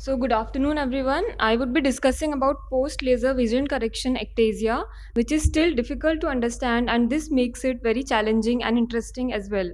So good afternoon everyone. I would be discussing about post-laser vision correction ectasia, which is still difficult to understand, and this makes it very challenging and interesting as well.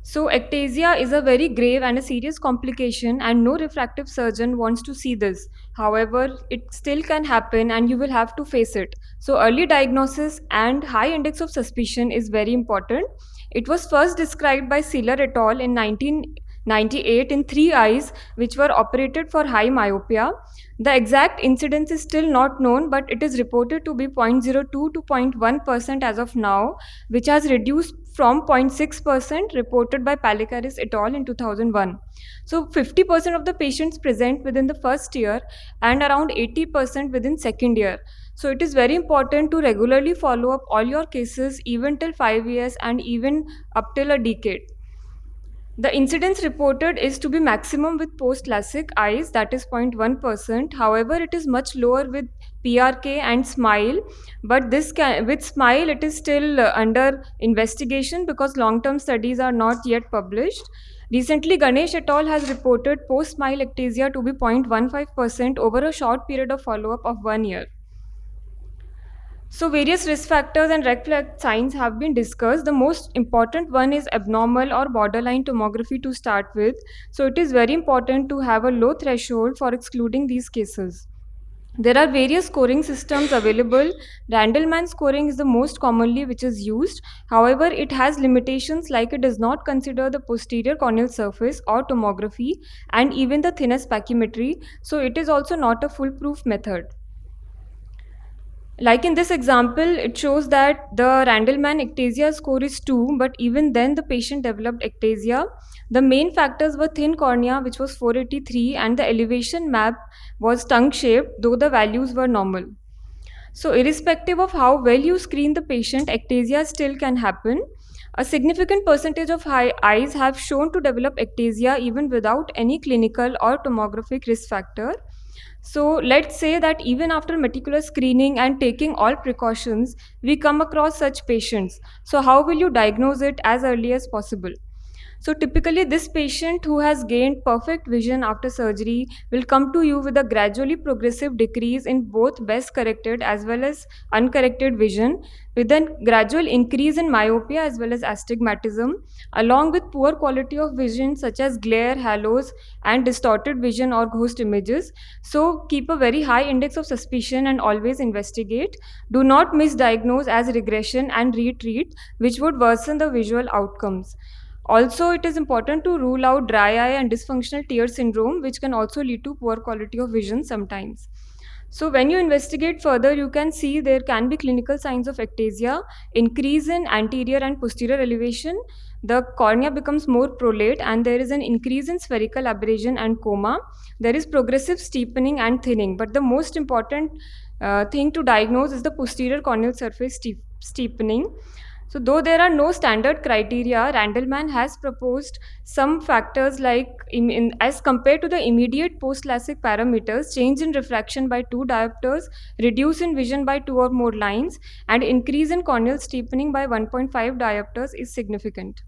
So ectasia is a very grave and a serious complication, and no refractive surgeon wants to see this. However, it still can happen and you will have to face it. So early diagnosis and high index of suspicion is very important. It was first described by Siller et al. In 1998 in three eyes which were operated for high myopia. The exact incidence is still not known, but it is reported to be 0.02 to 0.1% as of now, which has reduced from 0.6% reported by Palikaris et al. In 2001. So 50% of the patients present within the first year and around 80% within second year. So it is very important to regularly follow up all your cases even till 5 years and even up till a decade. The incidence reported is to be maximum with post-LASIK eyes, that is 0.1%. However, it is much lower with PRK and SMILE, but with SMILE it is still under investigation because long-term studies are not yet published. Recently, Ganesh et al. Has reported post-SMILE ectasia to be 0.15% over a short period of follow-up of 1 year. So various risk factors and red flag signs have been discussed. The most important one is abnormal or borderline tomography to start with. So it is very important to have a low threshold for excluding these cases. There are various scoring systems available. Randleman scoring is the most commonly which is used. However, it has limitations like it does not consider the posterior corneal surface or tomography and even the thinnest pachymetry. So it is also not a foolproof method. Like in this example, it shows that the Randleman ectasia score is 2, but even then the patient developed ectasia. The main factors were thin cornea, which was 483, and the elevation map was tongue-shaped, though the values were normal. So irrespective of how well you screen the patient, ectasia still can happen. A significant percentage of eyes have shown to develop ectasia even without any clinical or tomographic risk factor. So let's say that even after meticulous screening and taking all precautions, we come across such patients. So how will you diagnose it as early as possible? So typically this patient who has gained perfect vision after surgery will come to you with a gradually progressive decrease in both best corrected as well as uncorrected vision, with a gradual increase in myopia as well as astigmatism, along with poor quality of vision such as glare, halos, and distorted vision or ghost images. So keep a very high index of suspicion and always investigate. Do not misdiagnose as regression and retreat, which would worsen the visual outcomes. Also, it is important to rule out dry eye and dysfunctional tear syndrome, which can also lead to poor quality of vision sometimes. So when you investigate further, you can see there can be clinical signs of ectasia, increase in anterior and posterior elevation, the cornea becomes more prolate, and there is an increase in spherical aberration and coma. There is progressive steepening and thinning, but the most important thing to diagnose is the posterior corneal surface steepening. So though there are no standard criteria, Randleman has proposed some factors like as compared to the immediate post-LASIK parameters, change in refraction by 2 diopters, reduce in vision by 2 or more lines, and increase in corneal steepening by 1.5 diopters is significant.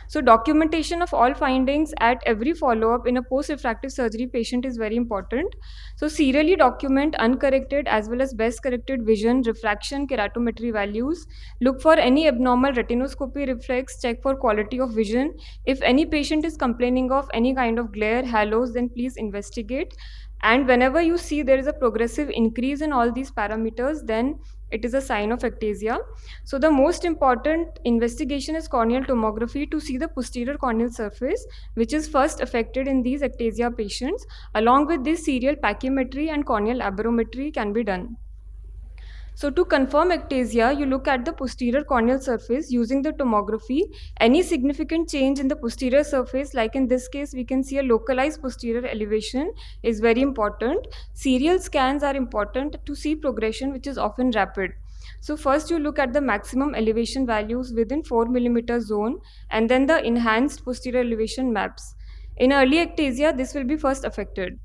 So documentation of all findings at every follow-up in a post-refractive surgery patient is very important. So serially document uncorrected as well as best corrected vision, refraction, keratometry values. Look for any abnormal retinoscopy reflex, check for quality of vision. If any patient is complaining of any kind of glare, halos, then please investigate. And whenever you see there is a progressive increase in all these parameters, then it is a sign of ectasia. So the most important investigation is corneal tomography to see the posterior corneal surface, which is first affected in these ectasia patients. Along with this, serial pachymetry and corneal aberrometry can be done. So to confirm ectasia, you look at the posterior corneal surface using the tomography. Any significant change in the posterior surface, like in this case, we can see a localized posterior elevation, is very important. Serial scans are important to see progression, which is often rapid. So first you look at the maximum elevation values within 4 mm zone, and then the enhanced posterior elevation maps. In early ectasia, this will be first affected.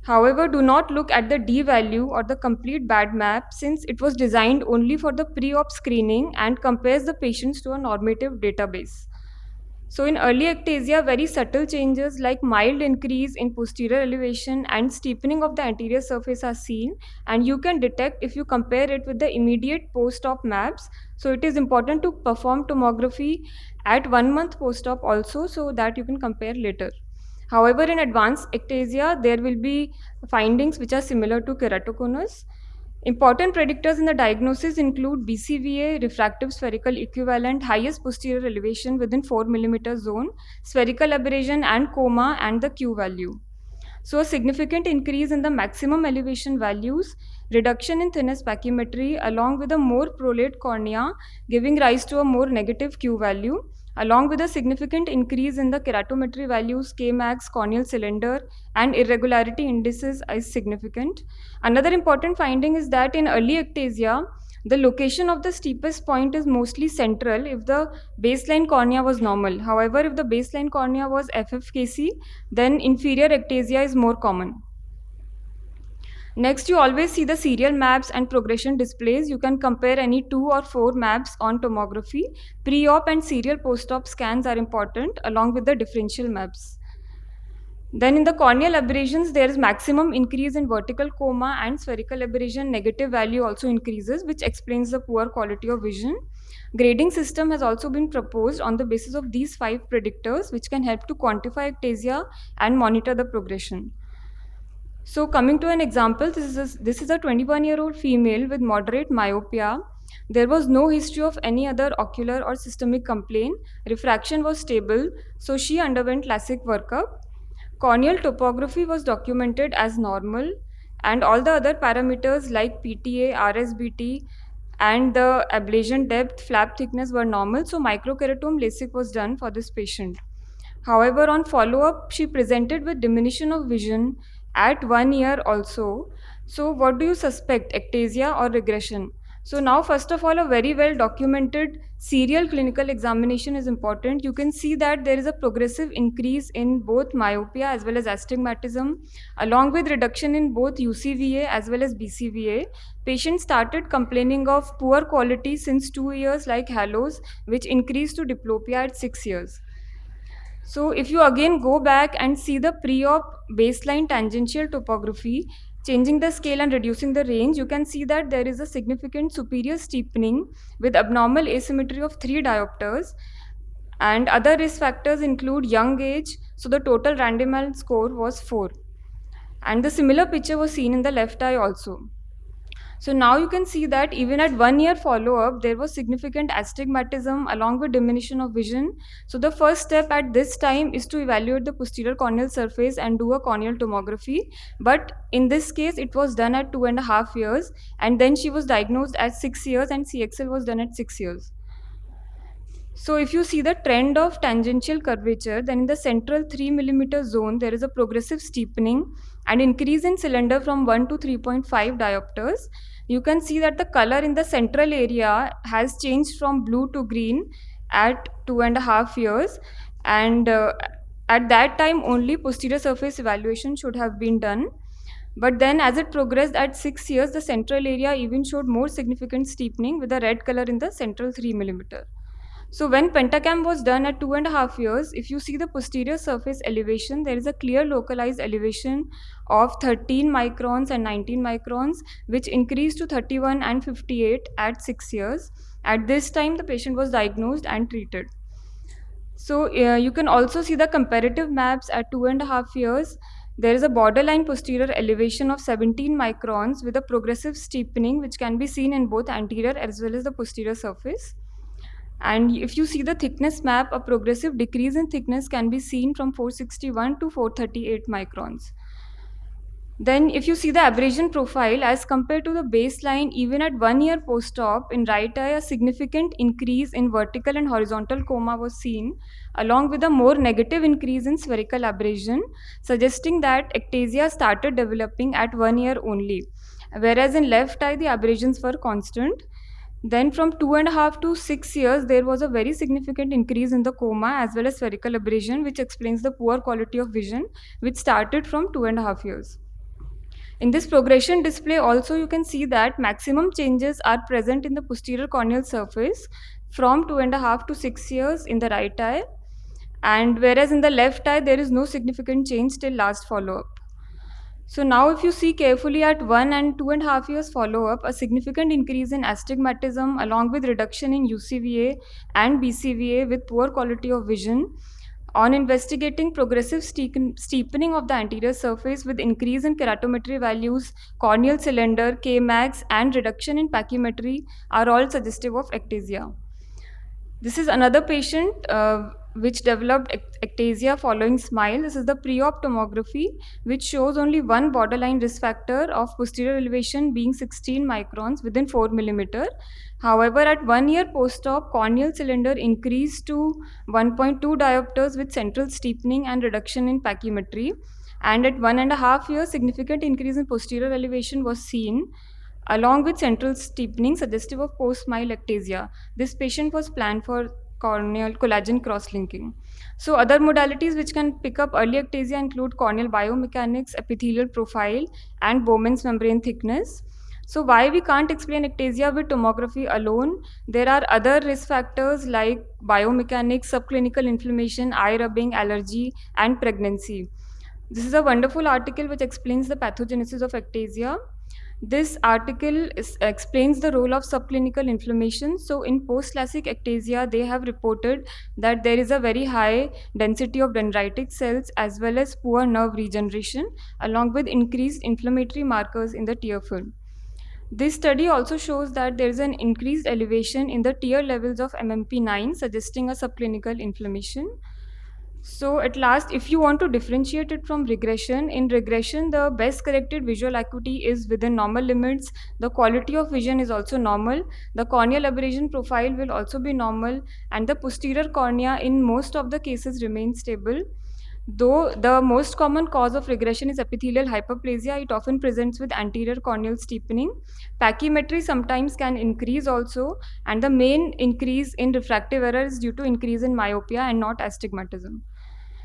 However, do not look at the D value or the complete bad map, since it was designed only for the pre-op screening and compares the patients to a normative database. So in early ectasia, very subtle changes like mild increase in posterior elevation and steepening of the anterior surface are seen, and you can detect if you compare it with the immediate post-op maps. So it is important to perform tomography at 1 month post-op also, so that you can compare later. However, in advanced ectasia, there will be findings which are similar to keratoconus. Important predictors in the diagnosis include BCVA, refractive spherical equivalent, highest posterior elevation within 4 mm zone, spherical aberration and coma, and the Q value. So a significant increase in the maximum elevation values, reduction in thinness pachymetry along with a more prolate cornea giving rise to a more negative Q value, along with a significant increase in the keratometry values, Kmax, corneal cylinder, and irregularity indices is significant. Another important finding is that in early ectasia, the location of the steepest point is mostly central if the baseline cornea was normal. However, if the baseline cornea was FFKC, then inferior ectasia is more common. Next, you always see the serial maps and progression displays. You can compare any 2 or 4 maps on tomography. Pre-op and serial post-op scans are important along with the differential maps. Then in the corneal aberrations, there is maximum increase in vertical coma and spherical aberration negative value also increases, which explains the poor quality of vision. Grading system has also been proposed on the basis of these 5 predictors, which can help to quantify ectasia and monitor the progression. So coming to an example, this is a 21-year-old female with moderate myopia. There was no history of any other ocular or systemic complaint. Refraction was stable, so she underwent LASIK workup. Corneal topography was documented as normal, and all the other parameters like PTA, RSBT, and the ablation depth, flap thickness were normal, so microkeratome LASIK was done for this patient. However, on follow-up, she presented with diminution of vision at 1 year also. So what do you suspect, ectasia or regression? So now, first of all, a very well documented serial clinical examination is important. You can see that there is a progressive increase in both myopia as well as astigmatism, along with reduction in both UCVA as well as BCVA. Patients started complaining of poor quality since 2 years like halos, which increased to diplopia at 6 years. So if you again go back and see the pre-op baseline tangential topography, changing the scale and reducing the range, you can see that there is a significant superior steepening with abnormal asymmetry of 3 diopters. And other risk factors include young age, so the total randomized score was 4. And the similar picture was seen in the left eye also. So now you can see that even at 1 year follow-up, there was significant astigmatism along with diminution of vision. So the first step at this time is to evaluate the posterior corneal surface and do a corneal tomography. But in this case, it was done at 2.5 years, and then she was diagnosed at 6 years, and CXL was done at 6 years. So if you see the trend of tangential curvature, then in the central 3 mm zone, there is a progressive steepening and increase in cylinder from 1 to 3.5 diopters. You can see that the color in the central area has changed from blue to green at 2.5 years. And at that time, only posterior surface evaluation should have been done. But then as it progressed at 6 years, the central area even showed more significant steepening with a red color in the central 3 mm. So when pentacam was done at 2.5 years, if you see the posterior surface elevation, there is a clear localized elevation of 13 microns and 19 microns, which increased to 31 and 58 at 6 years. At this time, the patient was diagnosed and treated. So you can also see the comparative maps at 2.5 years. There is a borderline posterior elevation of 17 microns with a progressive steepening, which can be seen in both anterior as well as the posterior surface. And if you see the thickness map, a progressive decrease in thickness can be seen from 461 to 438 microns. Then if you see the aberration profile as compared to the baseline, even at 1 year post-op, in right eye, a significant increase in vertical and horizontal coma was seen, along with a more negative increase in spherical aberration, suggesting that ectasia started developing at 1 year only. Whereas in left eye, the aberrations were constant. Then from 2.5 to 6 years, there was a very significant increase in the coma as well as spherical aberration, which explains the poor quality of vision, which started from 2.5 years. In this progression display also, you can see that maximum changes are present in the posterior corneal surface from 2.5 to 6 years in the right eye. And whereas in the left eye, there is no significant change till last follow-up. So now if you see carefully at 1 and 2.5 years follow-up, a significant increase in astigmatism along with reduction in UCVA and BCVA with poor quality of vision. On investigating progressive steepening of the anterior surface with increase in keratometry values, corneal cylinder, Kmax, and reduction in pachymetry are all suggestive of ectasia. This is another patient which developed ectasia following SMILE. This is the pre-op tomography, which shows only one borderline risk factor of posterior elevation being 16 microns within 4 millimeter. However, at 1 year post-op, corneal cylinder increased to 1.2 diopters with central steepening and reduction in pachymetry. And at 1.5 years, significant increase in posterior elevation was seen, along with central steepening suggestive of post-SMILE ectasia. This patient was planned for corneal collagen cross-linking. So other modalities which can pick up early ectasia include corneal biomechanics, epithelial profile, and Bowman's membrane thickness. So why we can't explain ectasia with tomography alone? There are other risk factors like biomechanics, subclinical inflammation, eye rubbing, allergy, and pregnancy. This is a wonderful article which explains the pathogenesis of ectasia. This article explains the role of subclinical inflammation. So in post-classic ectasia, they have reported that there is a very high density of dendritic cells as well as poor nerve regeneration, along with increased inflammatory markers in the tear film. This study also shows that there is an increased elevation in the tear levels of MMP9, suggesting a subclinical inflammation. So at last, if you want to differentiate it from regression, in regression, the best corrected visual acuity is within normal limits. The quality of vision is also normal. The corneal aberration profile will also be normal, and the posterior cornea in most of the cases remains stable. Though the most common cause of regression is epithelial hyperplasia, it often presents with anterior corneal steepening. Pachymetry sometimes can increase also, and the main increase in refractive error is due to increase in myopia and not astigmatism.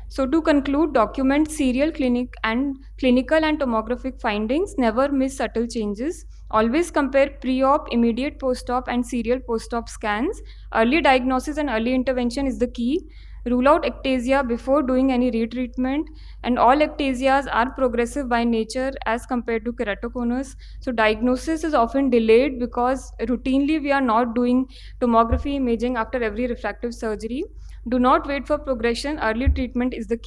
So to conclude, document serial clinical and tomographic findings, never miss subtle changes. Always compare pre-op, immediate post-op, and serial post-op scans. Early diagnosis and early intervention is the key. Rule out ectasia before doing any retreatment, and all ectasias are progressive by nature as compared to keratoconus. So diagnosis is often delayed because routinely we are not doing tomography imaging after every refractive surgery. Do not wait for progression. Early treatment is the key.